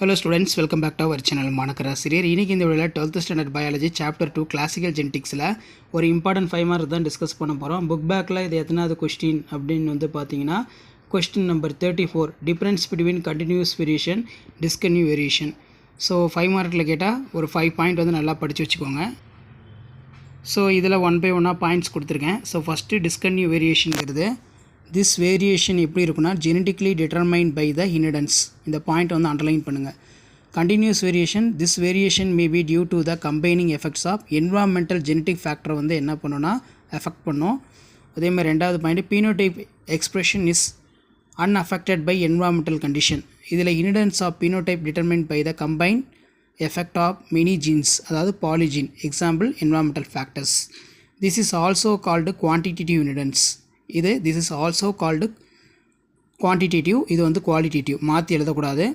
Hello students, welcome back to our channel. மாணக்கராசிரியர் இன்னைக்கு இந்த வீடியோவில் 12th standard biology chapter 2 classical ஜெனடிக்ஸில் ஒரு இம்பார்ட்டன்ட் 5 மார்க் தான் டிஸ்கஸ் பண்ண போகிறோம். புக் பேக்கில் இது எத்தனாவது கொஸ்டின் அப்படின்னு வந்து பார்த்தீங்கன்னா question number 34, difference between continuous variation discontinue variation. So 5 மார்க்கில் கேட்டால் ஒரு 5 பாயிண்ட் வந்து நல்லா படித்து வச்சுக்கோங்க. ஸோ இதில் 1 by 1 பாயிண்ட்ஸ் கொடுத்துருக்கேன். ஸோ ஃபஸ்ட்டு டிஸ்கன்டினியூ வேரியேஷனுங்கிறது திஸ் வேரியேஷன் எப்படி இருக்குன்னா genetically determined by the inheritance. இந்த பாயிண்ட் வந்து அண்டர்லைன் பண்ணுங்கள். Continuous variation this variation may be due to the combining effects of environmental genetic ஃபேக்டரை வந்து என்ன பண்ணுன்னா எஃபெக்ட் பண்ணும். அதே மாதிரி ரெண்டாவது point phenotype expression is unaffected by environmental condition. இதில் inheritance of phenotype determined by the combine effect of many genes, அதாவது polygene. Example environmental factors. This is also called quantitative inheritance. this is also called quantitative, இது வந்து qualitative. மாற்றி எழுதக்கூடாது.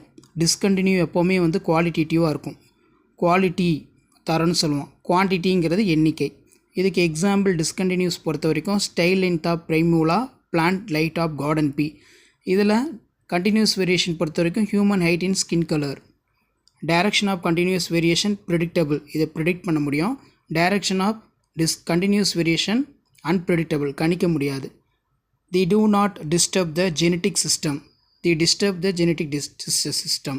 Discontinue எப்போவுமே வந்து குவாலிட்டேட்டிவாக இருக்கும். Quality தரம்னு சொல்லுவோம். குவான்டிட்டிங்கிறது எண்ணிக்கை. இதுக்கு எக்ஸாம்பிள் டிஸ்கண்டினியூஸ் பொறுத்த வரைக்கும் style length of primula, plant light of garden pea. இதில் கண்டினியூஸ் வேரியேஷன் பொறுத்த வரைக்கும் human height in skin colour. Direction of continuous variation predictable, இதை ப்ரெடிக்ட் பண்ண முடியும். Direction of continuous variation unpredictable, கணிக்க முடியாது. They do not disturb the genetic system. They disturb the genetic system.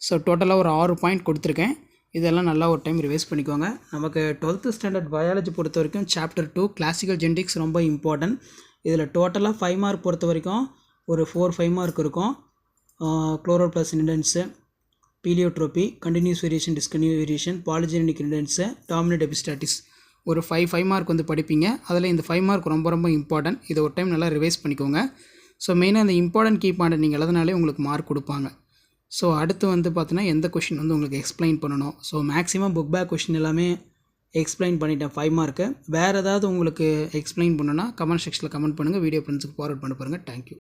So டோட்டலாக ஒரு 6 point கொடுத்துருக்கேன். இதெல்லாம் நல்லா ஒரு டைம் ரிவைஸ் பண்ணிக்கோங்க. நமக்கு 12th ஸ்டாண்டர்ட் பயாலஜி பொறுத்த வரைக்கும் சாப்டர் 2 கிளாசிக்கல் ஜெனடிக்ஸ் ரொம்ப இம்பார்ட்டன்ட். இதில் டோட்டலாக 5 மார்க் பொறுத்த வரைக்கும் ஒரு 4-5 மார்க் இருக்கும். Chloroplast inheritance, pleiotropy, continuous variation, discontinue variation, polygenic inheritance, dominant epistasis. ஒரு 5 மார்க் வந்து படிப்பீங்க. அதில் இந்த 5 மார்க் ரொம்ப இம்பார்ட்டன்ட். இதை ஒரு டைம் நல்லா ரிவைஸ் பண்ணிக்கோங்க. ஸோ மெயினாக இந்த இம்பார்ட்டன்ட் கீ பாயிண்ட் நீங்கள் எழுதினாலே உங்களுக்கு மார்க் கொடுப்பாங்க. ஸோ அடுத்து வந்து பார்த்தீங்கன்னா எந்த கொஷின் வந்து உங்களுக்கு எக்ஸ்பிளைன் பண்ணணும். So maximum book back question எல்லாமே எக்ஸ்பிளைன் பண்ணிட்டேன் 5 மார்க்கு. வேறு ஏதாவது உங்களுக்கு எக்ஸ்பிளைன் பண்ணணுன்னா கமெண்ட் செக்ஷனில் கமெண்ட் பண்ணுங்கள். வீடியோ ஃப்ரெண்ட்ஸுக்கு ஃபார்வர்ட் பண்ண பாருங்கள். தேங்க்யூ.